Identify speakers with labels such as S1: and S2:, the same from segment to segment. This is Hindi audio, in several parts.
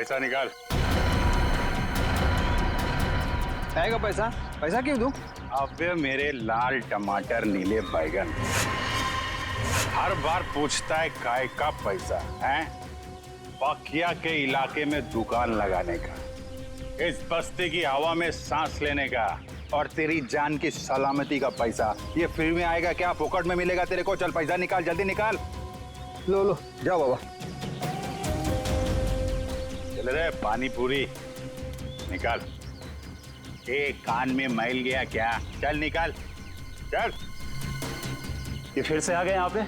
S1: पैसा निकाल।
S2: आएगा पैसा? पैसा क्यों दूं?
S1: अबे मेरे लाल टमाटर नीले बैगन, हर बार पूछता है काय का पैसा है? पकिया के इलाके में दुकान लगाने का, इस बस्ती की हवा में सांस लेने का, और तेरी जान की सलामती का पैसा ये फ्री में आएगा क्या? फोकट में मिलेगा तेरे को? चल पैसा निकाल, जल्दी निकाल।
S2: लो लो जाओ बाबा।
S1: चल रे पानी पूरी निकाल। कान में मैल गया क्या? चल निकाल, चल।
S3: ये फिर से आ गए यहाँ पे?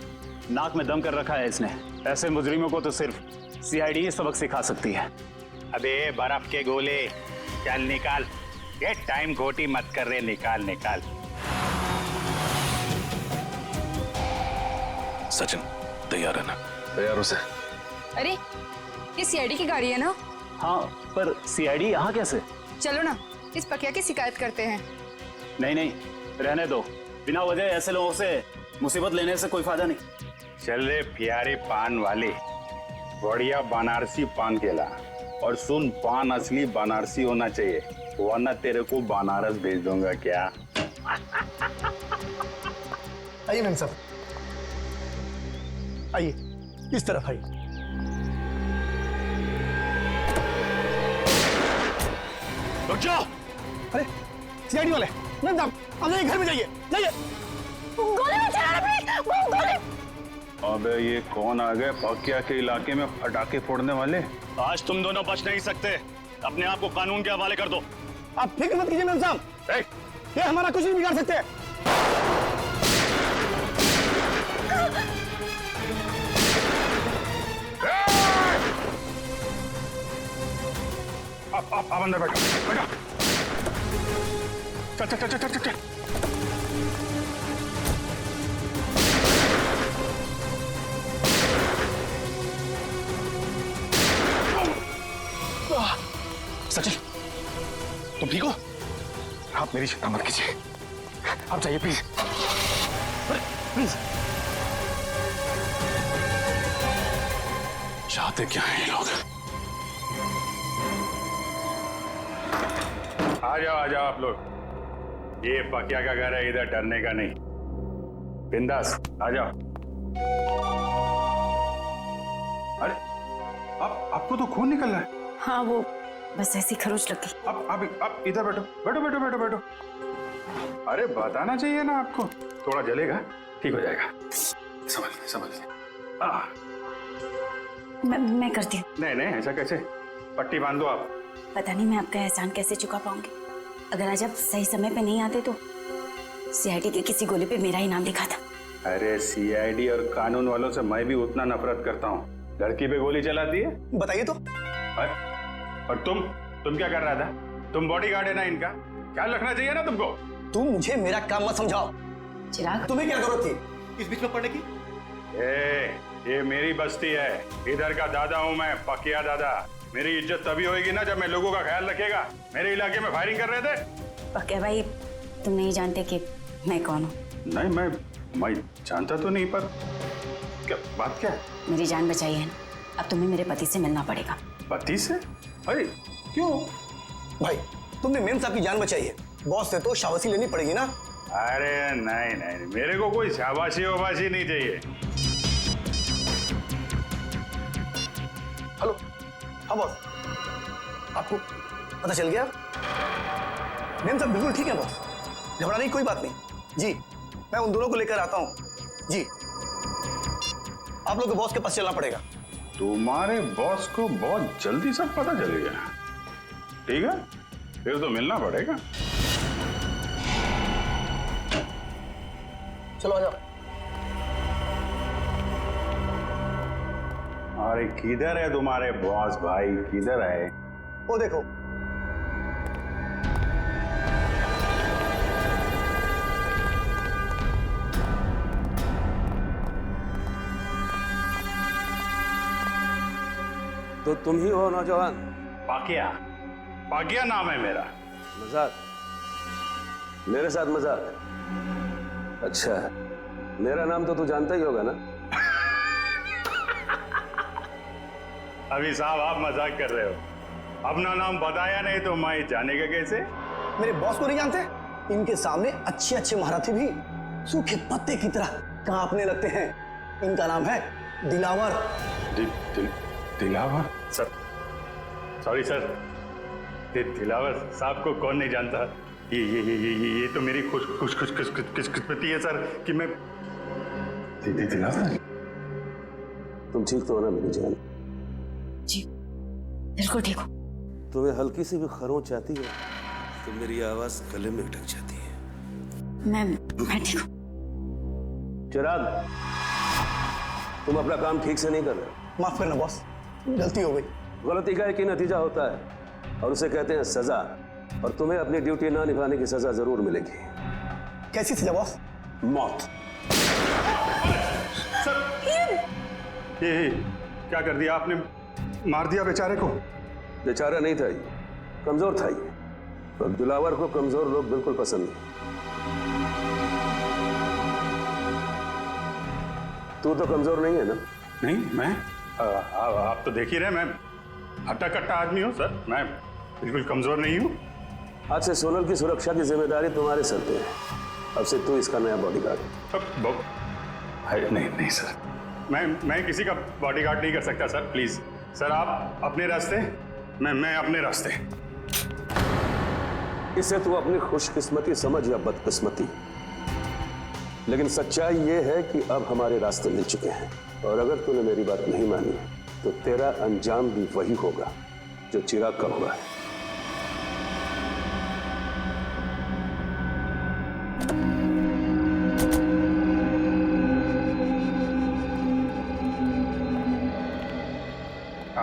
S3: नाक में दम कर रखा है इसने। ऐसे मुजरिमों को तो सिर्फ सीआईडी ही सबक सिखा सकती है।
S1: अबे बर्फ के गोले, चल निकाल। ये टाइम खोटी मत कर रहे, निकाल निकाल।
S4: सचिन तैयार है ना? तैयार हो सर।
S5: अरे ये सीआईडी की गाड़ी है ना?
S3: हाँ, पर सीआईडी यहाँ कैसे?
S5: चलो ना इस पकिया की शिकायत करते हैं।
S3: नहीं नहीं, रहने दो। बिना वजह ऐसे लोगों से मुसीबत लेने से कोई फायदा नहीं।
S1: चल रे प्यारे पान वाले, बढ़िया बनारसी पान केला। और सुन, पान असली बनारसी होना चाहिए, वरना तेरे को बनारस भेज दूंगा। क्या?
S6: आइए मैम साहब, आइए इस तरफ आइए।
S4: रुक जाओ।
S6: अरे सीआईडी वाले, मैम साहब आप जाइए, घर में जाइए, जाइए।
S5: गोली मत चलाना प्लीज, गोली।
S1: अबे ये कौन आ गए पकिया के इलाके में पटाखे फोड़ने वाले?
S3: आज तुम दोनों बच नहीं सकते। अपने आप को कानून के हवाले कर दो।
S6: आप फिक्र मत कीजिए मैम साहब, ये हमारा कुछ नहीं बिगाड़ सकते।
S1: आप अंदर बैठो, बैठो। चल चल चल चल चल चल।
S4: सचिन तुम ठीक हो? आप मेरी चिंता मत कीजिए, आप जाइए प्लीज, प्लीज। चाहते क्या हैं ये लोग?
S1: आ जाओ आप लोग। ये पकिया का घर है, इधर डरने का नहीं। बिंदास आ जाओ। अरे आपको तो खून निकल रहा है।
S5: हाँ वो बस ऐसी खरोच लग गई।
S1: आप इधर बैठो, बैठो बैठो बैठो बैठो। अरे बताना चाहिए ना आपको, थोड़ा जलेगा, ठीक हो जाएगा। संभल
S5: मैं करती हूँ।
S1: नहीं नहीं, ऐसा कैसे? पट्टी बांध दो आप।
S5: पता नहीं मैं आपका एहसान कैसे चुका पाऊंगी। अगर आज आप सही समय पे नहीं आते तो सीआईडी के किसी गोली पे मेरा ही नाम लिखा था।
S1: अरे सीआईडी और कानून वालों से मैं भी उतना नफरत करता हूँ। लड़की पे गोली चलाती है।
S6: बताइए तो।
S1: और तुम क्या कर रहा था? तुम बॉडीगार्ड है ना इनका, ख्याल रखना चाहिए ना तुमको।
S6: तुम मुझे मेरा काम मत समझाओ।
S5: चिराग
S6: तुम्हें क्या जरूरत थी इस बीच में पड़ने की?
S1: ये मेरी बस्ती है, इधर का दादा हूँ मैं, पकिया दादा। मेरी इज्जत तभी होगी ना जब मैं लोगों का ख्याल रखेगा। मेरे इलाके में फायरिंग कर रहे थे।
S5: पकिया भाई तुम नहीं जानते कि मैं कौन हूँ?
S1: नहीं मैं जानता तो नहीं, पर क्या बात क्या है?
S5: मेरी जान बचाई है ना, अब तुम्हें मेरे पति से मिलना पड़ेगा।
S1: पति से? अरे क्यों?
S6: भाई तुमने मेम साहब की जान बचाई है, बॉस से तो शाबाशी लेनी पड़ेगी ना।
S1: अरे नहीं, मेरे को कोई शाबाशी वाबाशी नहीं चाहिए।
S6: हेलो, हाँ बॉस, आपको पता चल गया? मेम साहब बिल्कुल ठीक है बॉस, घबराने की कोई बात नहीं। जी मैं उन दोनों को लेकर आता हूँ। जी आप लोग को बॉस के पास चलना पड़ेगा।
S1: तुम्हारे बॉस को बहुत जल्दी सब पता चल गया। ठीक है, फिर तो मिलना पड़ेगा।
S6: चलो आ जाओ।
S1: अरे किधर है तुम्हारे बॉस भाई, किधर है?
S6: वो देखो।
S7: तो तुम ही हो नौजवान?
S1: पाकिया नाम है मेरा।
S7: मजाक? मेरे साथ मजाक? अच्छा, मेरा नाम तो तू जानता ही होगा ना?
S1: अभी साहब आप मजाक कर रहे हो। अपना नाम बताया नहीं तो मैं जानेगा कैसे?
S6: मेरे बॉस को नहीं जानते? इनके सामने अच्छे अच्छे महारथी भी सूखे पत्ते की तरह कांपने लगते हैं। इनका नाम है Dilawar.
S1: Dilawar? Sir, sorry sir, Dilawar साहब को कौन नहीं जानता? ये तो मेरी खुशकिस्मती है सर कि मैं दिलावर।
S7: तुम ठीक तो हो ना मेरी जान?
S5: जी बिल्कुल ठीक हो।
S7: तुम्हें हल्की सी भी खरोंच आती है तो मेरी आवाज गले में अटक जाती है।
S5: मैं ठीक हूँ।
S7: चिराग, तुम अपना काम ठीक से नहीं कर रहे।
S6: माफ करना बॉस, गलती हो गई।
S7: गलती का एक ही नतीजा होता है और उसे कहते हैं सजा, और तुम्हें अपनी ड्यूटी ना निभाने की सजा जरूर मिलेगी।
S6: कैसी सजा बॉस?
S7: मौत।
S1: ये क्या कर दिया आपने? मार दिया बेचारे को?
S7: बेचारा नहीं था ये, कमजोर था ये, और दिलावर को कमजोर लोग बिल्कुल पसंद नहीं। तू तो कमजोर नहीं है ना?
S1: नहीं, मैं आप तो देख ही रहे, मैं हट्टा कट्टा आदमी हूँ सर, मैं बिल्कुल कमजोर नहीं हूँ।
S7: आज से सोनल की सुरक्षा की जिम्मेदारी तुम्हारे सर पे है। अब से तू इसका नया बॉडीगार्ड है।
S1: नहीं सर, मैं किसी का बॉडीगार्ड नहीं कर सकता सर, प्लीज सर, आप अपने रास्ते, मैं अपने रास्ते।
S7: इसे तू अपनी खुशकिस्मती समझ या बदकिस्मती, लेकिन सच्चाई ये है कि अब हमारे रास्ते मिल चुके हैं, और अगर तूने मेरी बात नहीं मानी तो तेरा अंजाम भी वही होगा जो चिराग का हुआ है।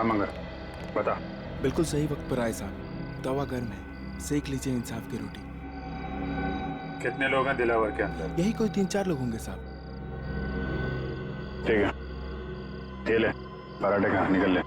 S1: मंगर बता।
S8: बिल्कुल सही वक्त पर आए साहब। तवा गर्म है, सेक लीजिए इंसाफ की रोटी।
S1: कितने लोग हैं दिलावर के अंदर?
S8: यही कोई 3-4 लोग होंगे साहब।
S1: ठीक है, ये ले पराठे खा, निकल ले।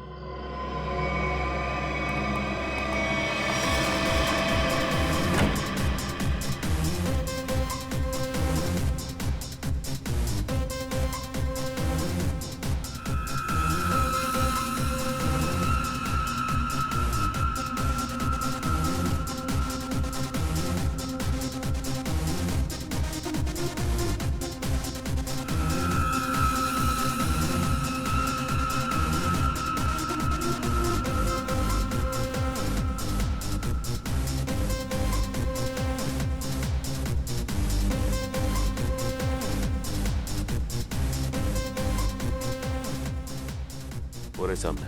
S7: पूरे सामने।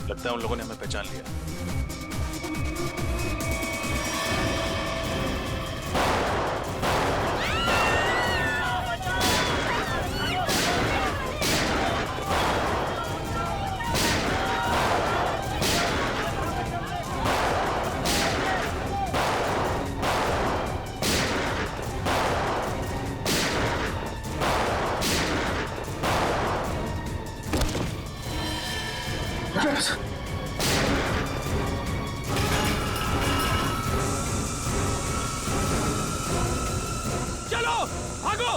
S4: लगता है उन लोगों ने हमें पहचान लिया।
S8: चलो भागो।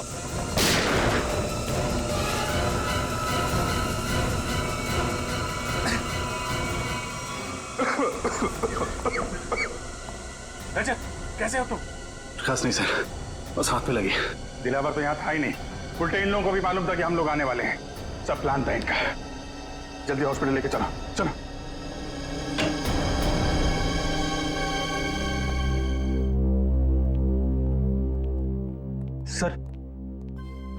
S1: रजत, कैसे हो तुम?
S4: खास नहीं सर, बस हाथ पे लगी।
S1: दिलावर तो यहाँ था ही नहीं, उल्टे इन लोगों को भी मालूम था कि हम लोग आने वाले हैं। सब प्लान था इनका। जल्दी हॉस्पिटल लेके चलो, चलो।
S2: सर,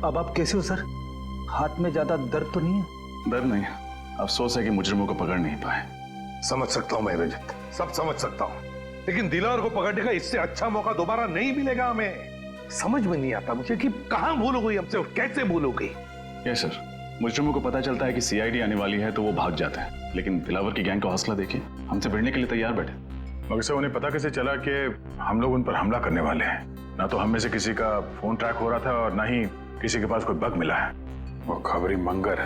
S2: अब आप कैसे हो सर? हाथ में ज्यादा दर्द तो नहीं है?
S4: डर नहीं, अफसोस है कि मुजरिमों को पकड़ नहीं पाए।
S9: समझ सकता हूं मैं रजत, सब समझ सकता हूं, लेकिन दिलावर को पकड़ने का इससे अच्छा मौका दोबारा नहीं मिलेगा हमें। समझ में नहीं आता मुझे कि कहां भूल हो गई हमसे और कैसे भूल हो गई।
S4: यस सर, मुजरिमों को पता चलता है कि सीआईडी आने वाली है तो वो भाग जाते हैं, लेकिन दिलावर की गैंग का हौसला देखिए, हमसे भिड़ने के लिए तैयार बैठे।
S1: मगर से उन्हें पता कैसे चला कि हम लोग उन पर हमला करने वाले हैं? ना तो हम में से किसी का फोन ट्रैक हो रहा था और ना ही किसी के पास कोई बग मिला है। वो खबरी मंगर,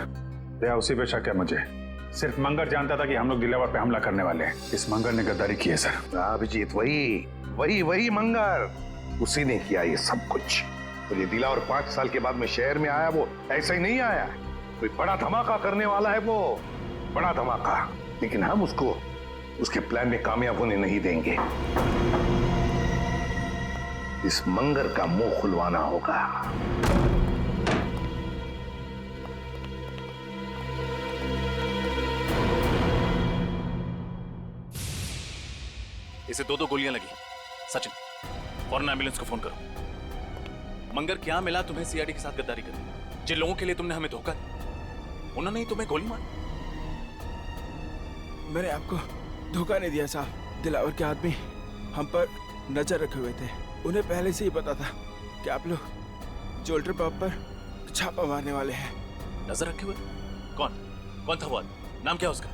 S1: या उसी पे शक है मुझे। सिर्फ मंगर जानता था कि हम लोग दिलावर पे हमला करने वाले हैं। इस मंगर ने गद्दारी की है सर।
S9: अभिजीत, वही मंगर उसी ने किया ये सब कुछ। और ये दिलावर 5 साल के बाद में शहर में आया, वो ऐसे ही नहीं आया, कोई बड़ा धमाका करने वाला है वो, बड़ा धमाका। लेकिन हम उसको उसके प्लान में कामयाब होने नहीं देंगे। इस मंगर का मुंह खुलवाना होगा।
S10: इसे 2 गोलियां लगी। सचिन, फौरन एम्बुलेंस को फोन करो। मंगर, क्या मिला तुम्हें सीआईडी के साथ गद्दारी करने? जिन लोगों के लिए तुमने हमें धोखा दिया, उन्होंने ही तुम्हें गोली मारी।
S8: मैंने आपको धोखा नहीं दिया साहब। दिलावर के आदमी हम पर नजर रखे हुए थे। उन्हें पहले से ही पता था कि आप लोग जोल्टर पब पर छापा मारने वाले हैं।
S10: नजर रखे हुए? कौन कौन था वो आदमी? नाम क्या उसका?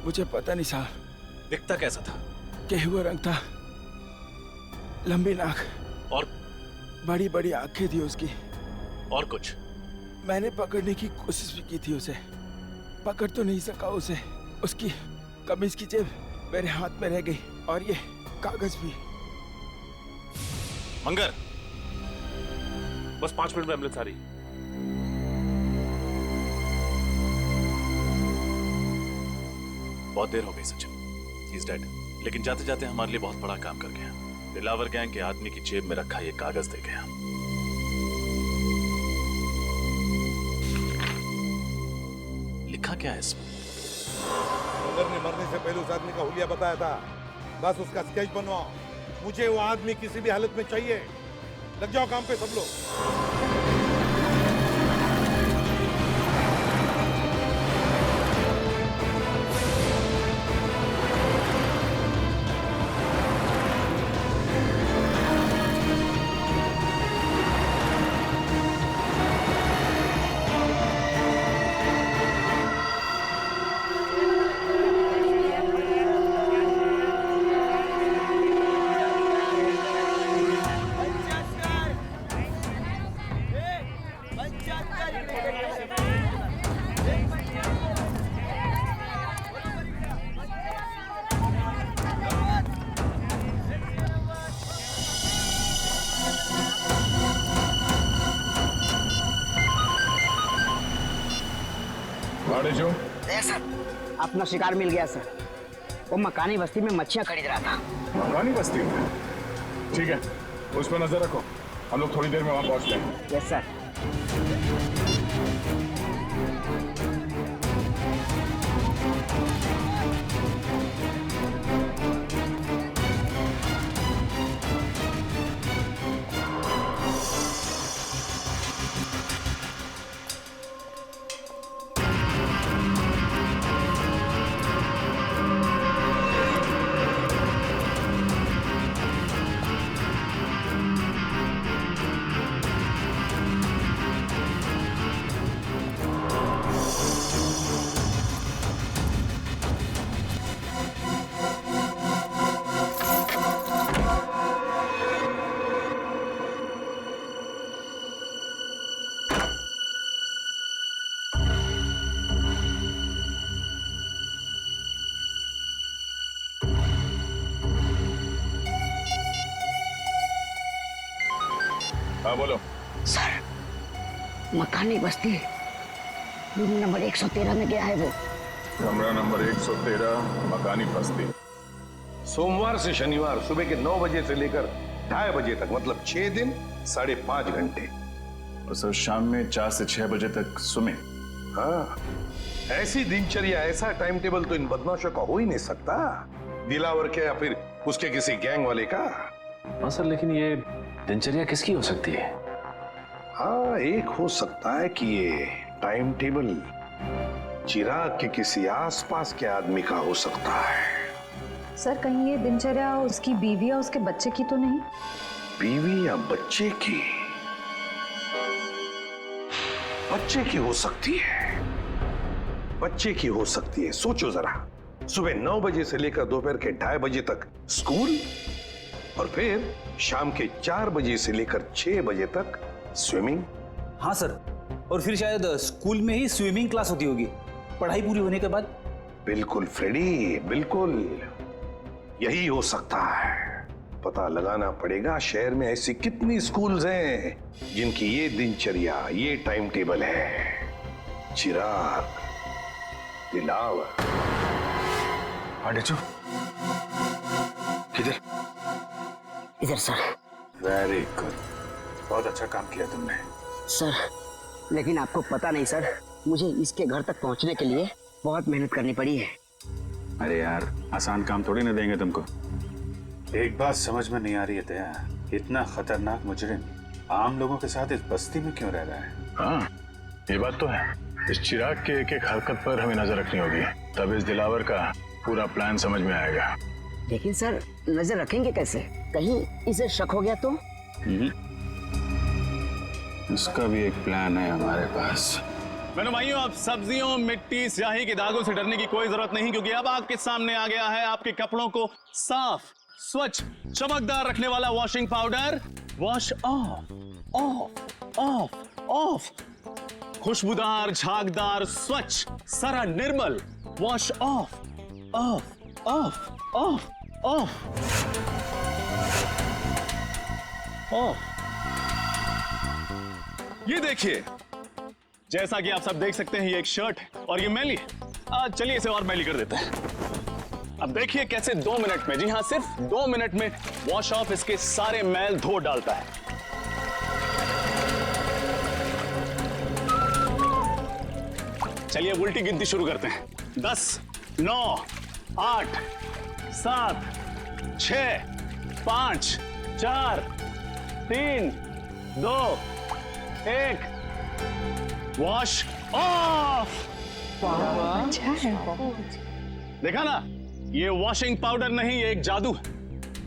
S8: मुझे पता नहीं साहब।
S10: दिखता कैसा था?
S8: गेहुआ रंग था, लंबी नाक
S10: और
S8: बड़ी बड़ी आंखें थी उसकी।
S10: और कुछ?
S8: मैंने पकड़ने की कोशिश भी की थी उसे, पकड़ तो नहीं सका उसे। उसकी कमीज की जेब मेरे हाथ में रह गई और ये कागज भी।
S10: मंगर, बस 5 मिनट में एम्बुलेंस आ रही। बहुत देर हो गई सचिन, ही इज डेड। लेकिन जाते जाते हमारे लिए बहुत बड़ा काम कर गया। दिलावर गैंग के आदमी की जेब में रखा ये कागज दे गया। लिखा क्या है इसमें?
S9: मंगर ने मरने से पहले उस आदमी का हुलिया बताया था। बस उसका स्केच बनवाओ। मुझे वो आदमी किसी भी हालत में चाहिए। लग जाओ काम पे सब लोग।
S11: सर, अपना शिकार मिल गया सर। वो मकानी बस्ती में मच्छियां खरीद रहा था।
S12: मकानी बस्ती में? ठीक है, उस पर नजर रखो। हम लोग थोड़ी देर में वहां पहुंचते हैं।
S11: Yes sir.
S12: हाँ बोलो।
S11: सर, मकानी बस्ती रूम नंबर 113 में गया है वो।
S12: कमरा नंबर 113, मकानी बस्ती।
S9: सोमवार से शनिवार सुबह के 9 बजे से लेकर 2:30 बजे तक, मतलब 6 दिन 5.5 घंटे।
S12: और सर शाम में 4 से 6 बजे तक स्विमिंग।
S9: हाँ, ऐसी दिनचर्या, ऐसा टाइम टेबल तो इन बदमाशों का हो ही नहीं सकता। दिलावर के या फिर उसके किसी गैंग वाले का।
S10: हाँ सर, लेकिन ये दिनचर्या किसकी हो सकती है?
S9: हाँ, एक हो सकता है कि ये टाइम टेबल चिराग के किसी आसपास के आदमी का हो सकता है।
S13: सर, कहीं ये दिनचर्या उसकी बीवी या उसके बच्चे की तो नहीं?
S9: बीवी या बच्चे की? बच्चे की हो सकती है, बच्चे की हो सकती है। सोचो जरा, सुबह 9 बजे से लेकर दोपहर के 2:30 बजे तक स्कूल, और फिर शाम के 4 बजे से लेकर 6 बजे तक स्विमिंग।
S2: हाँ सर, और फिर शायद स्कूल में ही स्विमिंग क्लास होती होगी पढ़ाई पूरी होने के बाद।
S9: बिल्कुल फ्रेडी, बिल्कुल यही हो सकता है। पता लगाना पड़ेगा शहर में ऐसी कितनी स्कूल्स हैं जिनकी ये दिनचर्या, ये टाइम टेबल है। चिराग, दिलावर।
S4: आडेचो, किधर?
S11: इधर सर।
S1: वेरी गुड, बहुत अच्छा काम किया तुमने।
S11: सर, लेकिन आपको पता नहीं सर, मुझे इसके घर तक पहुंचने के लिए बहुत मेहनत करनी पड़ी है।
S1: अरे यार, आसान काम थोड़ी ना देंगे तुमको। एक बात समझ में नहीं आ रही है दया, इतना खतरनाक मुजरिम आम लोगों के साथ इस बस्ती में क्यों रह रहा है?
S12: हाँ, ये बात तो है। इस चिराग के एक एक हरकत पर हमें नजर रखनी होगी, तब इस दिलावर का पूरा प्लान समझ में आएगा।
S11: लेकिन सर, नजर रखेंगे कैसे? कहीं इसे शक हो गया तो?
S1: इसका भी एक प्लान है हमारे पास।
S10: मेरे भाइयों, अब सब्जियों, मिट्टी, स्याही के दागों से डरने की कोई जरूरत नहीं, क्योंकि अब आपके सामने आ गया है आपके कपड़ों को साफ, स्वच्छ, चमकदार रखने वाला washing powder. Wash off, off, off, off. खुशबूदार, झागदार, स्वच्छ, सारा निर्मल। Wash off, off, off, off, off, off. ये देखिए, जैसा कि आप सब देख सकते हैं, ये एक शर्ट है और ये मैली है। चलिए इसे और मैली कर देते हैं। अब देखिए कैसे 2 मिनट में, जी हाँ, सिर्फ 2 मिनट में वॉश ऑफ इसके सारे मैल धो डालता है। चलिए उल्टी गिनती शुरू करते हैं। 10, 9, 8, 7, 6, 5, 4, 3, 2, 1। Wash off.
S13: अच्छा है।
S10: देखा ना, ये वॉशिंग पाउडर नहीं, ये एक जादू है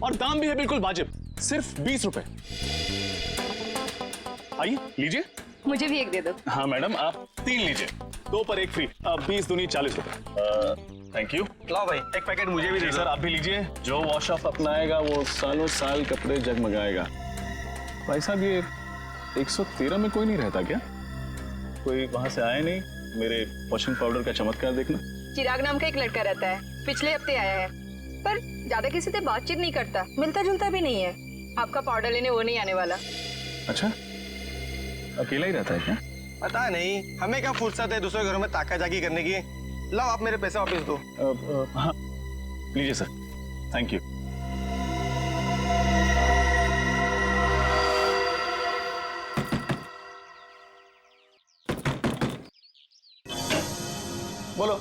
S10: और दाम भी है बिल्कुल वाजिब, सिर्फ 20 रुपए। आइए लीजिए।
S13: मुझे भी एक दे दो।
S10: हाँ मैडम, आप 3 लीजिए, 2 पर 1 फ्री। 20 दूनी 40 रुपए। Thank you.
S6: लाओ भाई, एक पैकेट मुझे भी दे
S10: सर, आप भी लीजिए। जो वॉश ऑफ अपनाएगा वो सालों साल कपड़े जगमगाएगा। भाई साहब, ये 113 में कोई नहीं रहता क्या? कोई वहां से आया नहीं मेरे वॉशिंग पाउडर का चमत्कार देखना?
S13: चिराग नाम का एक लड़का रहता है, पिछले हफ्ते आया है, पर ज्यादा किसी से बातचीत नहीं करता, मिलता जुलता भी नहीं है। आपका पाउडर लेने वो नहीं आने वाला।
S10: अच्छा, अकेला ही रहता है क्या?
S6: पता नहीं, हमें क्या फुर्सत है दूसरे घरों में ताका जाकी करने की। लाओ, आप मेरे पैसे वापस दो।
S10: हाँ लीजिए सर, थैंक यू।
S6: बोलो।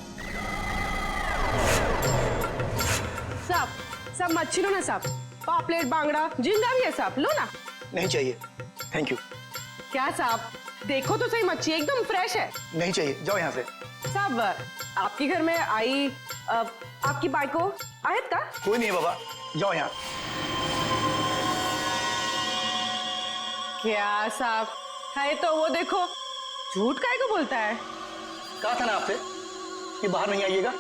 S14: सब मच्छी लो ना साहब, पापलेट, बांगड़ा, झींगा भी है साहब, लो ना।
S6: नहीं चाहिए, थैंक यू।
S14: क्या साहब, देखो तो सही, मच्छी एकदम फ्रेश है।
S6: नहीं चाहिए, जाओ यहाँ से।
S14: साहब, आपके घर में आई आपकी बाइको आयत का?
S6: कोई नहीं है बाबा, जाओ यहाँ।
S14: क्या साहब है तो वो देखो, झूठ काहे को बोलता है?
S6: कहा था ना आपसे कि बाहर नहीं आइएगा।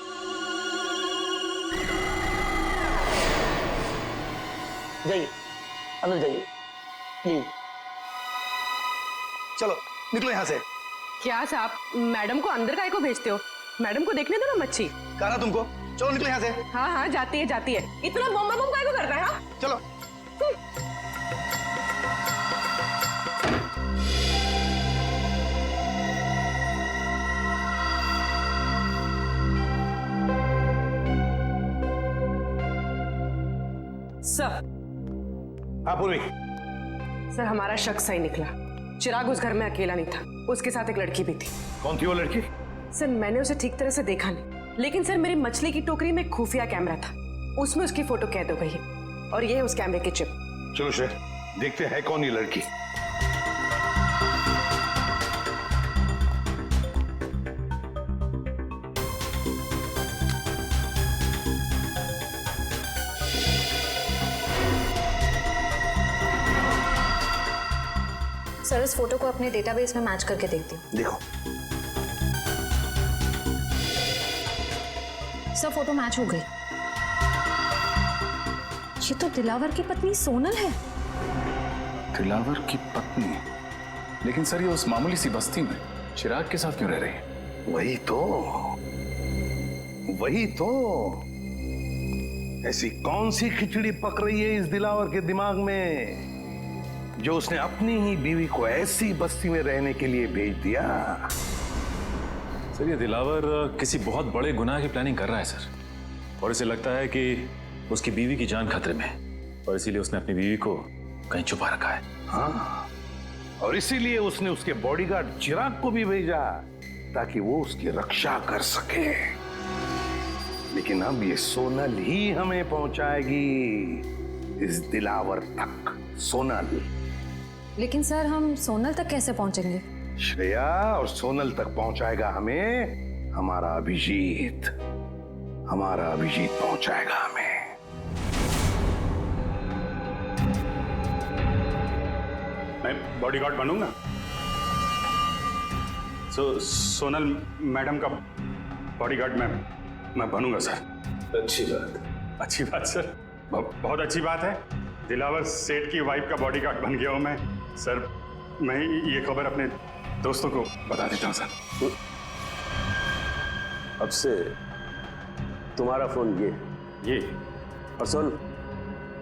S6: जाइए, अंदर जाइए। ये चलो, निकलो यहाँ से।
S14: क्या साहब, मैडम को अंदर काहे को भेजते हो? मैडम को देखने दो ना मच्छी।
S6: कहा ना तुमको, चलो निकलो यहाँ से।
S14: हाँ हाँ, जाती है जाती है। इतना बम बम काहे को कर रहा है? हाँ?
S6: चलो।
S14: सर।
S9: हाँ पूर्वी।
S14: सर, हमारा शक सही निकला। चिराग उस घर में अकेला नहीं था, उसके साथ एक लड़की भी थी।
S9: कौन थी वो लड़की?
S14: सर, मैंने उसे ठीक तरह से देखा नहीं, लेकिन सर मेरी मछली की टोकरी में एक खुफिया कैमरा था, उसमें उसकी फोटो कैद हो गई है और ये है उस कैमरे की चिप।
S9: चलो श्रेय, देखते हैं कौन ये लड़की।
S13: सर, इस फोटो को अपने डेटाबेस में मैच करके देखती हूँ।
S6: देखो।
S13: सर, फोटो मैच हो गई। ये तो दिलावर की पत्नी सोनल है।
S10: दिलावर की पत्नी? लेकिन सर, ये उस मामूली सी बस्ती में चिराग के साथ क्यों रह रही है?
S9: वही तो ऐसी कौन सी खिचड़ी पक रही है इस दिलावर के दिमाग में जो उसने अपनी ही बीवी को ऐसी बस्ती में रहने के लिए भेज दिया?
S12: सर, ये दिलावर किसी बहुत बड़े गुनाह की प्लानिंग कर रहा है सर, और इसे लगता है कि उसकी बीवी की जान खतरे में है और इसीलिए उसने अपनी बीवी को कहीं छुपा रखा है।
S9: हाँ, और इसीलिए उसने उसके बॉडीगार्ड चिराग को भी भेजा ताकि वो उसकी रक्षा कर सके। लेकिन अब ये सोनल ही हमें पहुंचाएगी इस दिलावर तक। सोनल।
S15: लेकिन सर, हम सोनल तक कैसे पहुंचेंगे?
S9: श्रेया, और सोनल तक पहुंचाएगा हमें हमारा अभिजीत। हमारा अभिजीत पहुंचाएगा हमें।
S1: मैं बॉडीगार्ड बनूंगा। सोनल मैडम का बॉडीगार्ड मैं बनूंगा सर।
S7: अच्छी बात।
S1: अच्छी बात सर, बहुत अच्छी बात है। दिलावर सेठ की वाइफ का बॉडीगार्ड बन गया हूं मैं सर। मैं ये खबर अपने दोस्तों को बता देता हूं सर।
S7: अब से तुम्हारा फोन ये और सुन,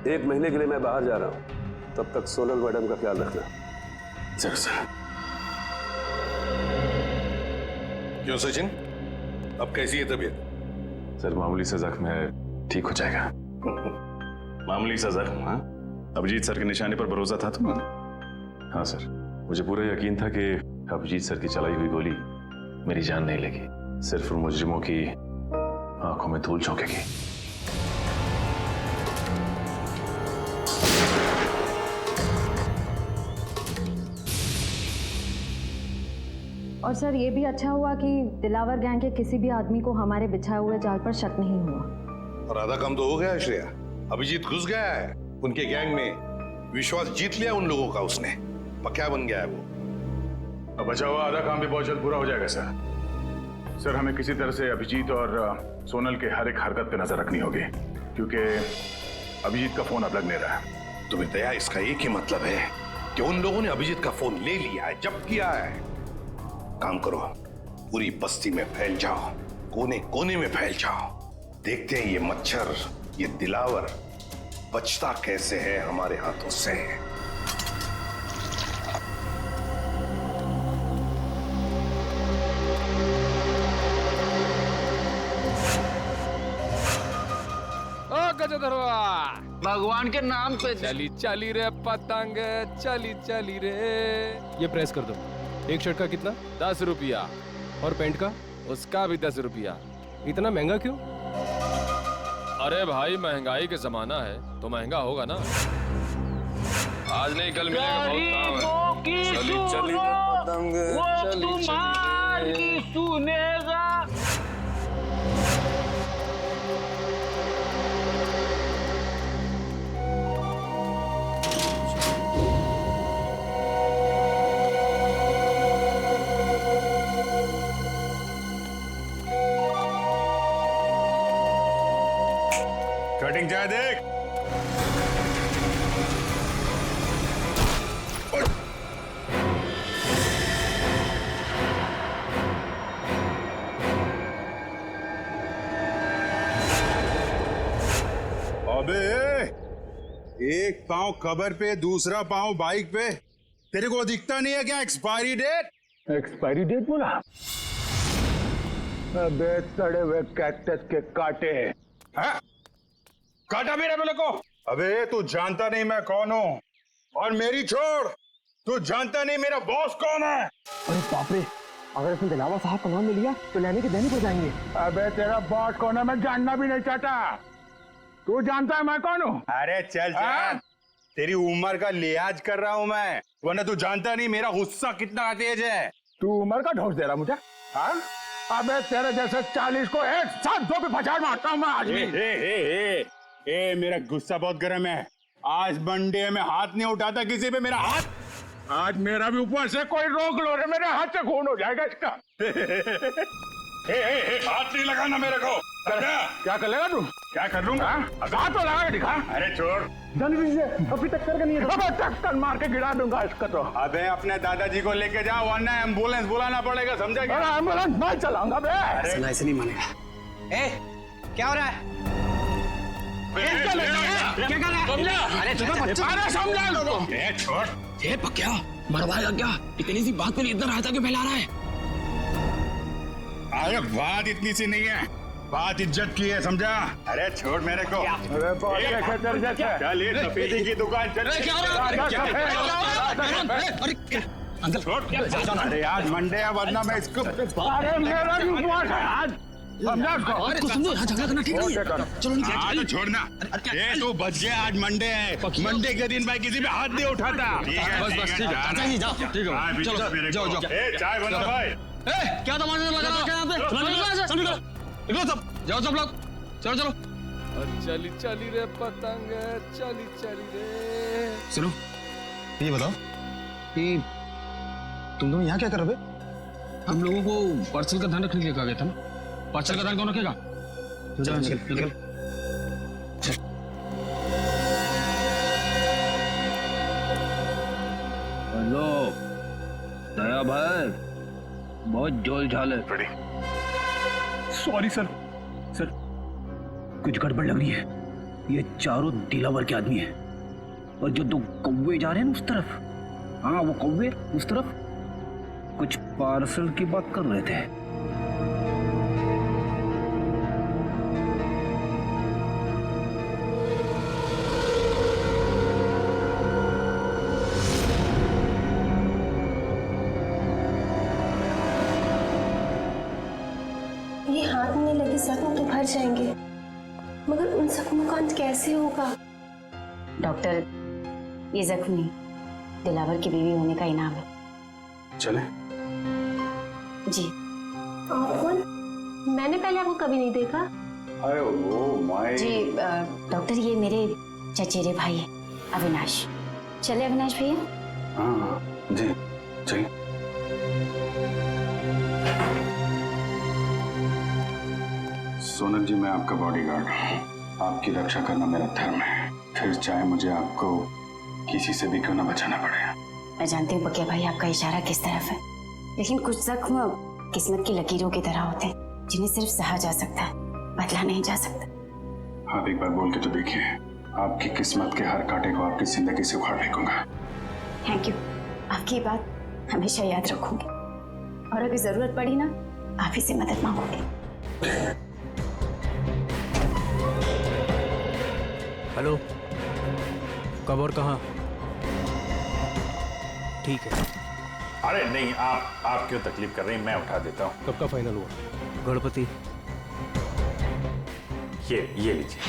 S7: 1 महीने के लिए मैं बाहर जा रहा हूं, तब तक सोनल मैडम का ख्याल रखना।
S1: जरूर सर।
S9: क्यों सचिन, अब कैसी है तबीयत?
S12: सर, मामूली सा जख्म है, ठीक हो जाएगा।
S1: मामूली सा जख्म? हाँ,
S12: अभिजीत सर के निशाने पर भरोसा था तुम्हें? हाँ सर, मुझे पूरा यकीन था कि अभिजीत सर की चलाई हुई गोली मेरी जान नहीं लेगी, सिर्फ उन मुजरिमों की आंखों में धूल झोंकेगी।
S15: और सर, ये भी अच्छा हुआ कि दिलावर गैंग के किसी भी आदमी को हमारे बिछाए हुए जाल पर शक नहीं हुआ।
S9: और आधा काम तो हो गया है श्रेया। अभिजीत घुस गया है उनके गैंग में, विश्वास जीत लिया उन लोगों का उसने, पक्का बन गया है वो।
S12: अब बचा हुआ आधा काम भी बहुत जल्द पूरा हो जाएगा सर। सर, हमें किसी तरह से अभिजीत और सोनल के हर एक हरकत पे नजर रखनी होगी, क्योंकि अभिजीत का फोन अब लग नहीं रहा है।
S9: तुम्हें दया, इसका एक ही मतलब है कि उन लोगों ने अभिजीत का फोन ले लिया है, जब्त किया है। काम करो, पूरी बस्ती में फैल जाओ, कोने कोने में फैल जाओ। देखते हैं ये मच्छर, ये दिलावर बचता कैसे है हमारे हाथों से।
S16: गजधरवा,
S11: भगवान के नाम पे
S16: चली चली रे पतंग, चली चली रे। ये प्रेस कर दो। एक शर्ट का कितना? 10 रुपया। और पैंट का? उसका भी 10 रुपया। इतना महंगा क्यों? अरे भाई, महंगाई के जमाना है तो महंगा होगा ना। आज नहीं कल मिलेगा, बहुत काम है। चली चली रे पतंग, चली चली रे।
S11: सुनेगा।
S1: कटिंग चाहे देख। अबे, एक पांव कबर पे, दूसरा पांव बाइक पे, तेरे को दिखता नहीं है क्या एक्सपायरी डेट?
S9: एक्सपायरी डेट बोला? अबे सड़े हुए कैक्टस के कांटे।
S1: हाँ? काटा मेरे बोले को। अबे, तू जानता नहीं मैं कौन हूँ, और मेरी छोड़, तू जानता नहीं मेरा बॉस कौन है।
S11: अरे बाप रे, अगर इसने दिलावर साहब का नाम ले लिया तो लेने के देने पड़ जाएंगे।
S9: अबे, तेरा बॉस कौन है मैं जानना भी नहीं चाहता। तू जानता है मैं कौन हूँ?
S1: अरे चल चल, तेरी उम्र का लिहाज कर रहा हूँ मैं, वरना तू जानता नहीं मेरा गुस्सा कितना तेज है।
S9: तू उम्र का ढोस दे रहा मुझे? हाँ? अबे, तेरे जैसे 40 को एक साथ दो पे पछाड़ मारता हूँ मैं आज भी।
S1: ए, मेरा गुस्सा बहुत गर्म है। आज मंडे में हाथ नहीं उठाता किसी पे मेरा हाथ।
S9: आज मेरा भी ऊपर से कोई रोक लो रे, मेरे हाथ से खून हो जाएगा इसका।
S1: हाथ नहीं लगाना मेरे को।
S9: क्या कर लेगा तू?
S1: क्या कर लूंगा?
S9: हाथ तो लगा के दिखा।
S1: अरे छोड़,
S9: जल्दी से, अभी टक्कर का नहीं है। अबे, टक्कर मार के गिरा दूंगा इसका तो।
S1: अबे, अपने दादाजी को लेके जाओ, वरना एम्बुलेंस बुलाना पड़ेगा, समझा क्या?
S9: अरे एम्बुलेंस मैं चलाऊंगा बे।
S6: ऐसे नहीं मानेगा।
S11: ए, क्या हो रहा है? क्या कर रहा है? अरे
S1: समझा उसको। छोड़।
S4: ये पक्या मरवाएगा क्या? इतनी सी बात के लिए इतना रायता क्यों फैला रहा है?
S1: अरे बात इतनी सी नहीं है, बात इज्जत की है, समझा? अरे छोड़ मेरे को। चल ये सफेदी की दुकान चल।
S4: अंकल
S1: छोड़। अरे आज मंडे है, वरना मैं इसको। अरे मेरा भी उपवास है आज, समझा उसको?
S4: अरे कुछ समझो, यहाँ झगड़ा करना ठीक नहीं है। चलो
S1: हाँ तो छोड़ना। ये तू बच गया, आज मंडे है। मंडे के दिन भाई किसी पे हाथ नहीं उठाता।
S4: बस ठीक है, अच्छा जी जाओ, ठीक है, चलो जाओ जाओ।
S1: चाय बना भाई।
S4: क्या तमाशा लगा रखा है यहाँ पे? निकलो सब, जाओ सब लोग, चलो चलो।
S16: और चली चली रे पतंग, चली चली रे।
S6: सुनो, ये बताओ कि तुम दोनों यहाँ क्या कर रहे हो?
S4: हम लोगों को पार्सल का ध्यान रखने के लिए कहा गया था ना। पार्सल का ध्यान कौन रखेगा? निकल।
S11: हेलो दया भाई, बहुत जोल झाल है।
S2: सॉरी सर, सर कुछ गड़बड़ लग रही है। ये चारों दिलावर के आदमी हैं और जो दो कौवे जा रहे हैं ना उस तरफ, हाँ वो कौवे उस तरफ कुछ पार्सल की बात कर रहे थे।
S17: ये हाथ में लगे जख्म तो भर जाएंगे, मगर उन जख्मों का अंत कैसे होगा?
S5: डॉक्टर, ये जख्म नहीं, दिलावर की बीवी होने का इनाम है।
S1: चले?
S5: जी।
S17: आप कौन? मैंने पहले आपको कभी नहीं देखा।
S1: अरे वो माय।
S5: जी डॉक्टर, ये मेरे चचेरे भाई है अविनाश। चले अविनाश भैया?
S1: हाँ जी चलिए। सोनल जी, मैं आपका बॉडीगार्ड हूँ। आपकी रक्षा करना मेरा धर्म है, फिर चाहे मुझे आपको किसी से भी क्यों ना बचाना पड़े।
S5: मैं जानती हूँ पक्या भाई आपका इशारा किस तरफ है, लेकिन कुछ जख्म किस्मत की लकीरों की तरह होते हैं जिन्हें सिर्फ सहा जा सकता है, बदला नहीं जा सकता।
S1: आप एक बार बोल के तो देखिए, आपकी किस्मत के हर कांटे को आपकी जिंदगी से उखाड़ फेंकूंगा।
S5: थैंक यू, आपकी ये बात हमेशा याद रखूंगी और अगर जरूरत पड़ी ना आप ही से मदद मांगूंगी।
S2: हेलो, कब और कहाँ? ठीक है।
S1: अरे नहीं, आप क्यों तकलीफ कर रही हैं, मैं उठा देता हूँ।
S16: कब का फाइनल हुआ?
S2: गणपति।
S1: ये लीजिए।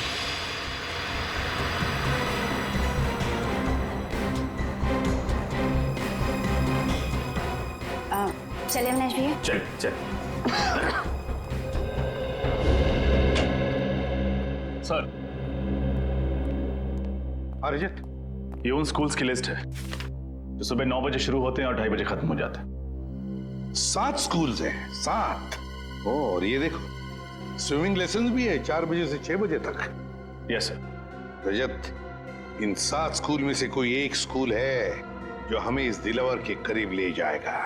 S5: चले अविनाश भैया?
S1: चल चल।
S12: सर, अरिजीत, ये उन स्कूल्स की लिस्ट है जो सुबह 9 बजे शुरू होते हैं और 2:30 बजे खत्म हो जाते हैं।
S9: 7 स्कूल्स हैं, 7। और ये देखो, स्विमिंग लेसन भी है 4 बजे से 6 बजे तक।
S12: Yes sir.
S9: रजत, इन 7 स्कूल में से कोई एक स्कूल है जो हमें इस दिलावर के करीब ले जाएगा।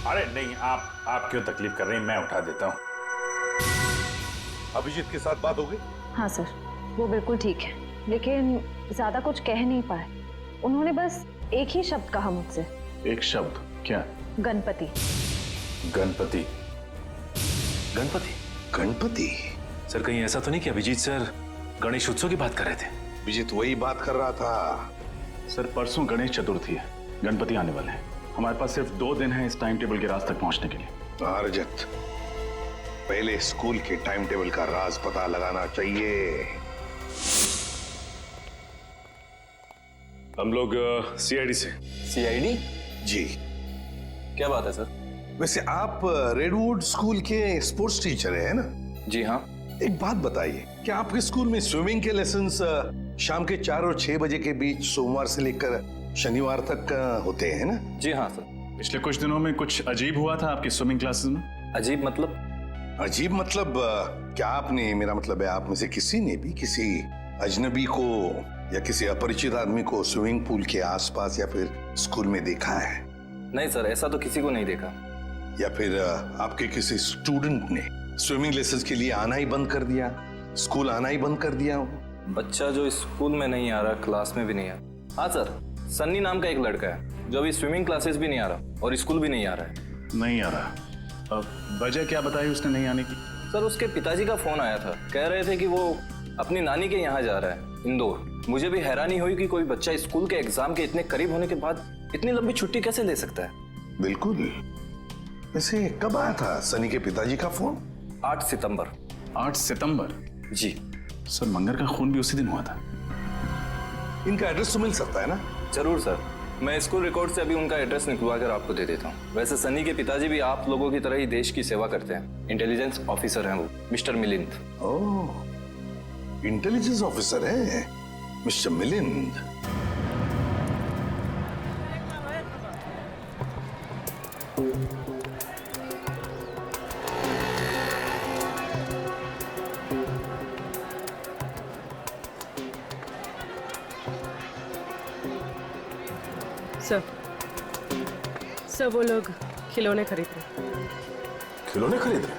S1: अरे नहीं, आप क्यों तकलीफ कर रही हैं, मैं उठा देता हूँ।
S9: अभिजीत के साथ बात हो गई?
S15: हाँ सर, वो बिल्कुल ठीक है, लेकिन ज्यादा कुछ कह नहीं पाए। उन्होंने बस एक ही शब्द कहा मुझसे।
S12: एक शब्द? क्या?
S15: गणपति।
S12: गणपति?
S9: गणपति? गणपति?
S18: सर कहीं ऐसा तो नहीं कि अभिजीत सर गणेश उत्सव की बात कर रहे थे?
S9: अभिजीत वही बात कर रहा था।
S12: सर परसों गणेश चतुर्थी है, गणपति आने वाले हैं। हमारे पास सिर्फ 2 दिन है इस टाइम टेबल के राज तक पहुंचने के लिए।
S9: रजत, पहले स्कूल के टाइम टेबल का राज पता लगाना चाहिए।
S18: हम लोग सीआईडी से।
S9: सीआईडी? जी।
S18: क्या बात है सर?
S9: वैसे आप रेडवुड स्कूल के स्पोर्ट्स टीचर हैं ना?
S18: जी हाँ।
S9: एक बात बताइए, क्या आपके स्कूल में स्विमिंग के लेसन्स शाम के 4 और 6 बजे के बीच सोमवार से लेकर शनिवार तक होते हैं ना?
S18: जी हाँ सर।
S12: पिछले कुछ दिनों में कुछ अजीब हुआ था आपकी स्विमिंग क्लासेस में।
S18: अजीब मतलब?
S9: अजीब मतलब क्या आपने, मेरा मतलब है आप में से किसी ने भी किसी अजनबी को या किसी अपरिचित आदमी को स्विमिंग पूल के आसपास या फिर स्कूल में देखा है?
S19: नहीं सर, ऐसा तो किसी को नहीं देखा।
S9: या फिर आपके किसी स्टूडेंट ने स्विमिंग लेसन्स के लिए आना ही बंद कर दिया, स्कूल आना ही बंद कर दिया हो?
S19: बच्चा जो स्कूल में नहीं आ रहा, क्लास में भी नहीं आ रहा। हाँ सर, सन्नी नाम का एक लड़का है जो अभी स्विमिंग क्लासेस भी नहीं आ रहा और स्कूल भी नहीं आ रहा है।
S12: नहीं आ रहा? अब वजह क्या बताई उसने नहीं आने की?
S19: सर उसके पिताजी का फोन आया था, कह रहे थे कि वो अपनी नानी के यहाँ जा रहा है, इंदौर। मुझे भी हैरानी हुई कि कोई बच्चा स्कूल के एग्जाम के इतने करीब होने के बाद इतनी लंबी छुट्टी कैसे ले सकता है।
S9: बिल्कुल। वैसे कब आया था सनी के पिताजी का फोन?
S19: 8 सितंबर।
S12: 8 सितंबर?
S19: जी
S12: सर, मंगर का खून भी उसी दिन हुआ था।
S9: इनका एड्रेस तो मिल सकता है ना?
S19: जरूर सर, मैं स्कूल रिकॉर्ड से अभी उनका एड्रेस निकलवा कर आपको दे देता हूँ। वैसे सनी के पिताजी भी आप लोगों की तरह ही देश की सेवा करते हैं, इंटेलिजेंस ऑफिसर हैं वो, मिस्टर मिलिंद।
S9: ओह, इंटेलिजेंस ऑफिसर है मिस्टर मिलिंद।
S14: सर वो लोग खिलौने खरीद रहे।
S12: खिलौने खरीद रहे?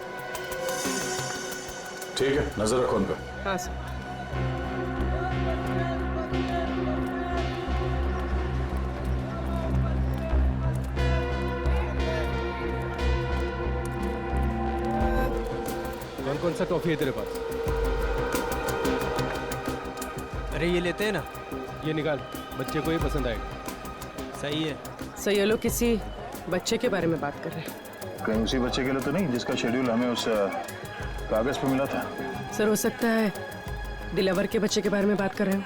S12: ठीक है, नजर रखो उन पर।
S14: हाँ सर।
S16: कौन कौन सा टॉफी है तेरे पास?
S8: अरे ये लेते हैं ना।
S16: ये निकाल, बच्चे को ये पसंद आएगा।
S8: सही है।
S14: सर ये लोग किसी बच्चे के बारे में बात कर रहे हैं।
S12: कहीं उसी बच्चे के लिए तो नहीं जिसका शेड्यूल हमें उस कागज पे मिला था?
S14: सर हो सकता है दिलावर के बच्चे के बारे में बात कर रहे हो।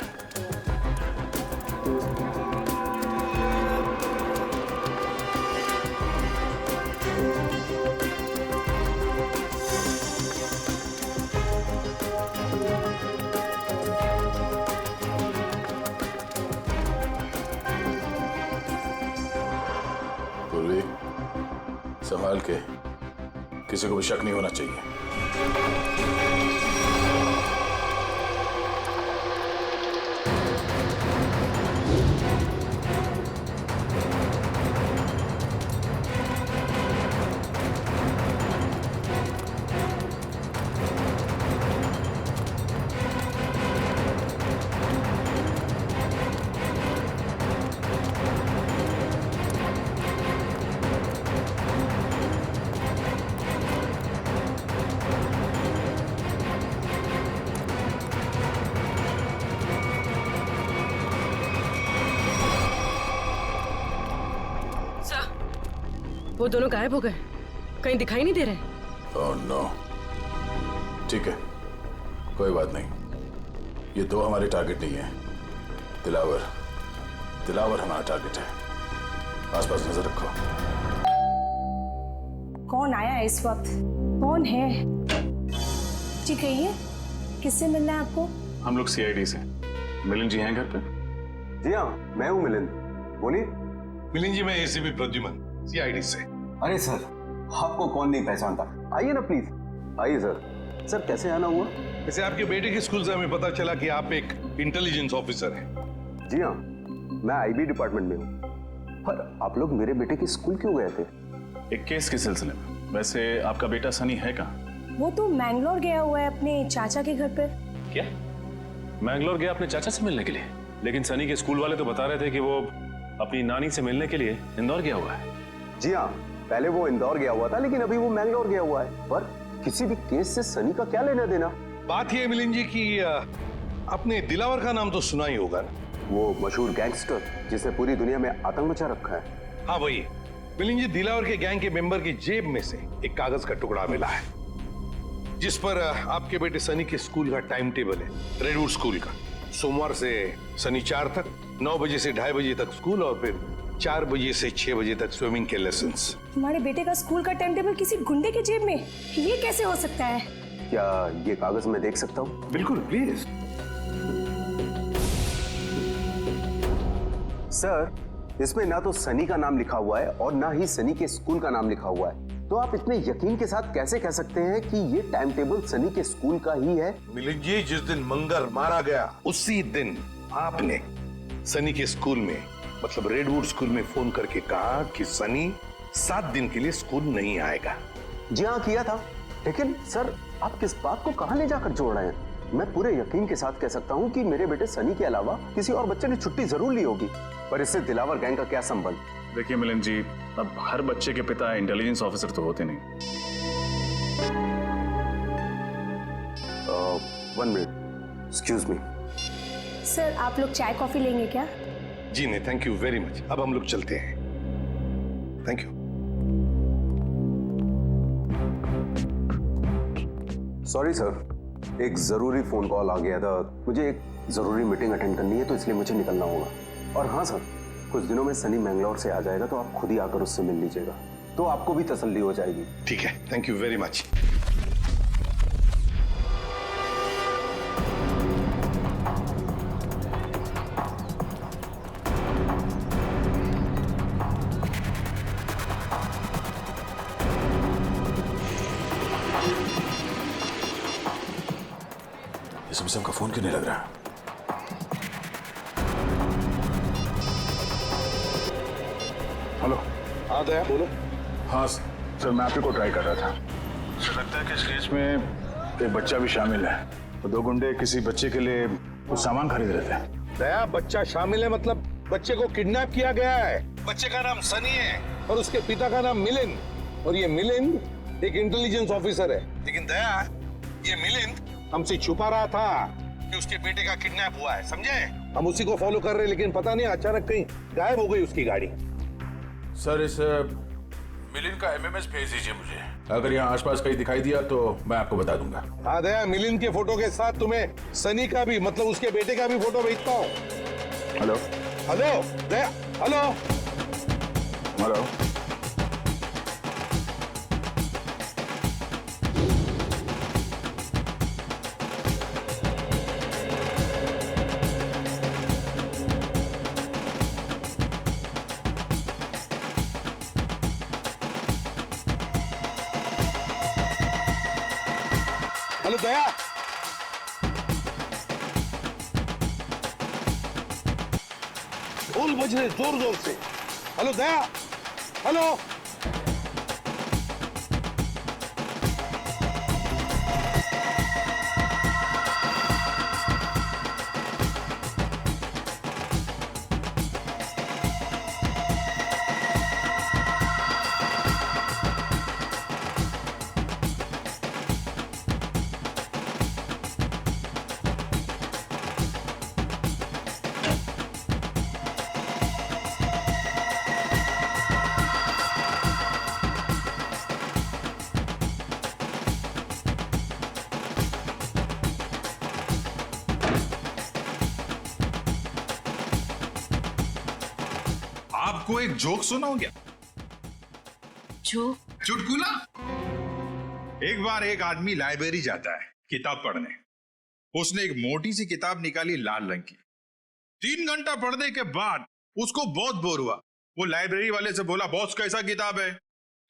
S12: संभाल के, किसी को भी शक नहीं होना चाहिए।
S14: वो दोनों गायब हो गए, कहीं दिखाई नहीं दे रहे।
S12: Oh no. ठीक है, कोई बात नहीं। ये दो हमारे टारगेट नहीं है। दिलावर हमारा टारगेट है। आसपास नजर रखो।
S17: कौन आया है इस वक्त? कौन है? जी कहिए, किससे मिलना है आपको?
S12: हम लोग CID से। मिलिंद जी हैं घर पे?
S7: जी हाँ, मैं हूँ मिलिंद, बोलिए।
S9: मिलिंद जी, मैं ACP प्रद्युमन, CID से।
S7: अरे सर, आपको कौन नहीं पहचानता, आइए ना प्लीज। आइए सर। सर कैसे आना हुआ?
S9: वैसे आपके बेटे के स्कूल से हमें पता चला कि आप एक इंटेलिजेंस ऑफिसर हैं।
S7: जी हाँ, मैं IB डिपार्टमेंट में हूँ। पर आप लोग मेरे बेटे के स्कूल क्यों गए थे?
S12: एक केस के सिलसिले में। वैसे आपका बेटा सनी है कहाँ?
S17: वो तो मैंगलोर गया हुआ है अपने चाचा के घर पे।
S18: क्या? मैंगलोर गया अपने चाचा से मिलने के लिए? लेकिन सनी के स्कूल वाले तो बता रहे थे कि वो अपनी नानी से मिलने के लिए इंदौर गया हुआ है।
S7: जी हाँ, पहले वो इंदौर गया हुआ था, लेकिन अभी वो मैंगलोर गया हुआ है। पर किसी भी केस से सनी का क्या लेना देना?
S9: बात ये मिलिंद जी कि आपने दिलावर का नाम तो सुना ही होगा ना?
S7: वो मशहूर गैंगस्टर जिसने पूरी दुनिया में आतंक मचा रखा है।
S9: हाँ वही। मिलिंद जी, दिलावर के गैंग के मेंबर की जेब में से एक कागज का टुकड़ा मिला है जिस पर आपके बेटे सनी के स्कूल का टाइम टेबल है, रेडवुड स्कूल का। सोमवार से शनिवार तक 9 बजे से 2:30 बजे तक स्कूल और फिर 4 बजे से 6 बजे तक स्विमिंग के लेसन्स।
S17: तुम्हारे बेटे का स्कूल का टाइम टेबल किसी गुंडे के जेब में? ये कैसे हो सकता है?
S7: क्या ये कागज मैं देख सकता हूँ?
S9: बिल्कुल, प्लीज।
S7: सर, इसमें ना तो सनी का नाम लिखा हुआ है और ना ही सनी के स्कूल का नाम लिखा हुआ है। तो आप इतने यकीन के साथ कैसे कह सकते हैं कि ये टाइम टेबल सनी के स्कूल का ही है?
S9: मिलिंद जी, जिस दिन मंगर मारा गया उसी दिन आपने सनी के स्कूल में मतलब रेडवुड स्कूल में फोन करके कहा कि सनी 7 दिन के लिए स्कूल नहीं आएगा।
S7: जी हाँ, किया था। लेकिन सर, आप किस बात को कहां ले जाकर जोड़ रहे हैं? मैं पूरे यकीन के साथ कह सकता हूं कि मेरे बेटे सनी के अलावा किसी और बच्चे ने छुट्टी जरूर ली होगी, पर इससे दिलावर गैंग का क्या संबंध?
S18: देखिए मिलिंद जी, अब हर बच्चे के पिता इंटेलिजेंस ऑफिसर तो होते नहीं।
S7: 1 मिनट, एक्सक्यूज मी।
S17: सर आप लोग चाय कॉफी लेंगे क्या?
S9: जी नहीं, थैंक यू वेरी मच। अब हम लोग चलते हैं। Thank you.
S7: सॉरी सर, एक जरूरी फोन कॉल आ गया था। मुझे एक जरूरी मीटिंग अटेंड करनी है, तो इसलिए मुझे निकलना होगा। और हाँ सर, कुछ दिनों में सनी मैंगलोर से आ जाएगा, तो आप खुद ही आकर उससे मिल लीजिएगा, तो आपको भी तसल्ली हो जाएगी।
S9: ठीक है, थैंक यू वेरी मच।
S12: इसमें का फोन क्यों नहीं लग रहा? हेलो।
S9: हाँ दया, बोलो।
S12: हाँ सर, मैं आप ही को ट्राई कर रहा था। सर लगता है कि इस केस में एक बच्चा भी शामिल है। तो 2 गुंडे किसी बच्चे के लिए कुछ सामान खरीद रहे थे।
S9: दया, बच्चा शामिल है मतलब बच्चे को किडनैप किया गया है। बच्चे का नाम सनी है और उसके पिता का नाम मिलिंद, और ये मिलिंद एक इंटेलिजेंस ऑफिसर है। लेकिन दया, ये मिलिंद हमसे छुपा रहा था कि उसके बेटे का किडनैप हुआ है, समझे? हम उसी को फॉलो कर रहे हैं, लेकिन पता नहीं अचानक कहीं गायब हो गई उसकी गाड़ी।
S12: सर इस मिलिंद का एमएमएस भेज दीजिए मुझे। अगर यहाँ आसपास कहीं दिखाई दिया तो मैं आपको बता दूंगा।
S9: हाँ दया, मिलिंद के फोटो के साथ तुम्हें सनी का भी, मतलब उसके बेटे का भी फोटो भेजता हूँ।
S12: हेलो
S9: हेलो दया, हेलो
S12: हेलो।
S9: हेलो दया, ढोल बज रहे जोर जोर से। हेलो दया, हेलो।
S1: आपको एक जोक सुनाऊं क्या?
S5: जोक?
S1: चुटकुला। एक बार एक आदमी लाइब्रेरी जाता है किताब पढ़ने। उसने एक मोटी सी किताब निकाली लाल रंग की। 3 घंटा पढ़ने के बाद उसको बहुत बोर हुआ। वो लाइब्रेरी वाले से बोला, बॉस कैसा किताब है?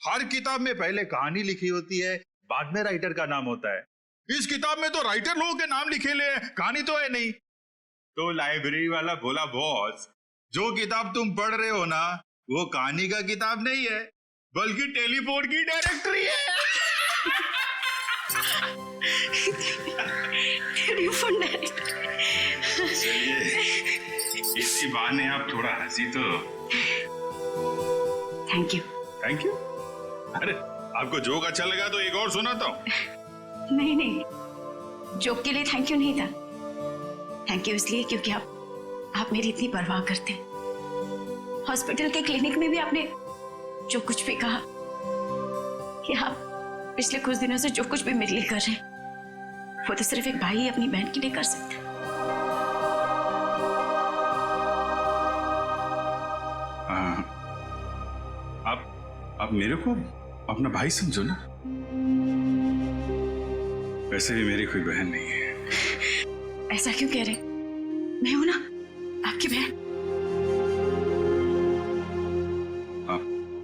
S1: हर किताब में पहले कहानी लिखी होती है, बाद में राइटर का नाम होता है। इस किताब में तो राइटर लोगों के नाम लिखे ले, कहानी तो है नहीं। तो लाइब्रेरी वाला बोला, बॉस जो किताब तुम पढ़ रहे हो ना, वो कहानी का किताब नहीं है, बल्कि टेलीफोन की डायरेक्टरी है।
S5: Telephone directory.
S1: चलिए, इसी बहाने आप थोड़ा हंसी तो।
S5: Thank you.
S1: Thank you? अरे आपको जोक अच्छा लगा तो एक और सुनाता हूँ।
S5: नहीं नहीं, जोक के लिए थैंक यू नहीं था। थैंक यू इसलिए क्योंकि आप मेरी इतनी परवाह करते हैं। हॉस्पिटल के क्लिनिक में भी आपने जो कुछ भी कहा कि आप पिछले कुछ दिनों से जो कुछ भी मेरे लिए कर रहे हैं, वो तो सिर्फ एक भाई अपनी बहन के लिए कर सकता है।
S1: आप मेरे को अपना भाई समझो ना। वैसे भी मेरी कोई बहन नहीं है।
S5: ऐसा क्यों कह रहे? मैं हूं ना आपकी बहन।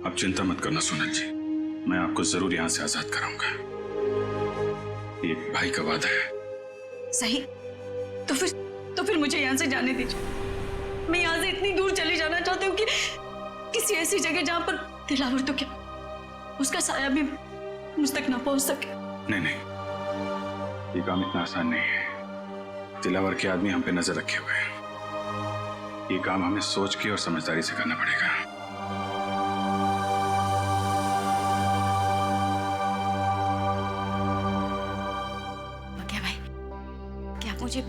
S1: आप चिंता मत करना सोनल जी, मैं आपको जरूर यहां से आजाद कराऊंगा। ये भाई का वादा है।
S5: सही, तो फिर मुझे यहां से जाने दीजिए। मैं यहां से इतनी दूर चली जाना चाहती चाहती हूँ कि किसी ऐसी जगह जहां पर दिलावर तो क्या उसका साया भी मुझ तक ना पहुंच सके।
S1: नहीं, ये काम इतना आसान नहीं है। दिलावर के आदमी हम पे नजर रखे हुए हैं। ये काम हमें सोच के और समझदारी से करना पड़ेगा।
S5: क्या भाई, क्या आप मुझे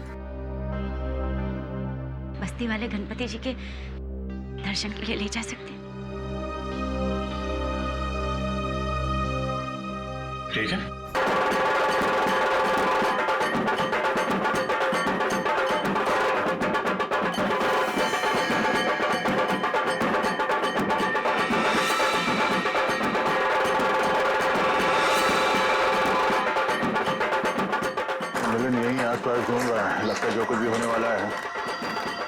S5: बस्ती वाले गणपति जी के दर्शन के लिए ले जा सकते हैं?
S1: ठीक है।
S12: मिलन यहीं आसपास घूम रहा है। लगता है जो कुछ भी होने वाला है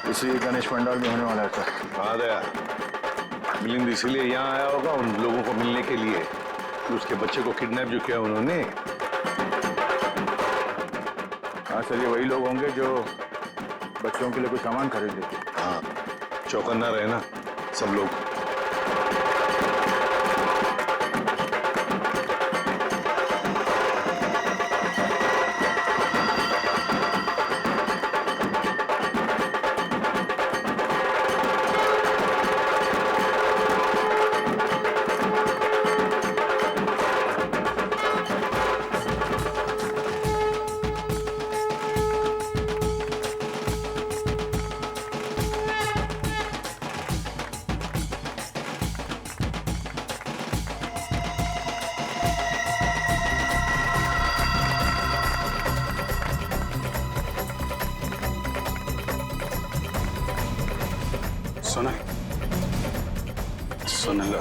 S12: इसी गणेश पंडाल में होने वाला है। सर
S9: हाँ दया, मिलिंद इसीलिए यहाँ आया होगा उन लोगों को मिलने के लिए कि उसके बच्चे को किडनैप जो किया उन्होंने।
S12: हाँ सर, ये वही लोग होंगे जो बच्चों के लिए कुछ सामान खरीदे थे।
S9: हाँ, चौकन्ना रहे ना सब लोग।
S1: सोनल,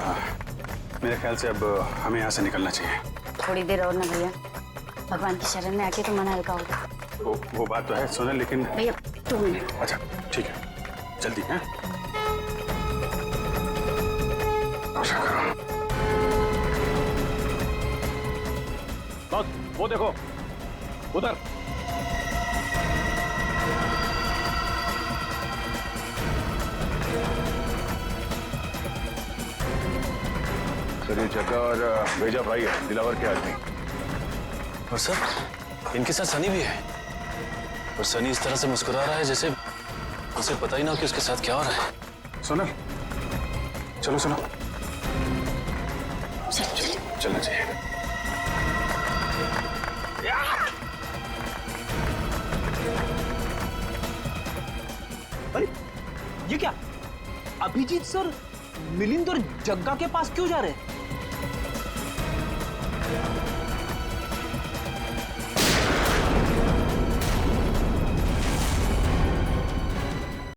S1: मेरे ख्याल से अब हमें यहाँ से निकलना चाहिए।
S5: थोड़ी देर और ना भैया, भगवान की शरण में आके तो मन हल्का होगा।
S1: वो बात तो है सोनल, लेकिन
S5: भैया 2 मिनट।
S1: अच्छा ठीक है, जल्दी है।
S12: वो देखो उधर। सर ये जग्गा और भेजा भाई है, दिलावर के आदमी।
S18: और सर इनके साथ सनी भी है। और सनी इस तरह से मुस्कुरा रहा है जैसे उसे पता ही ना हो कि उसके साथ क्या हो रहा है।
S1: सोनल चलो सुनो, चलना चाहिए।
S2: अरे ये क्या, अभिजीत सर मिलिंद और जग्गा के पास क्यों जा रहे हैं?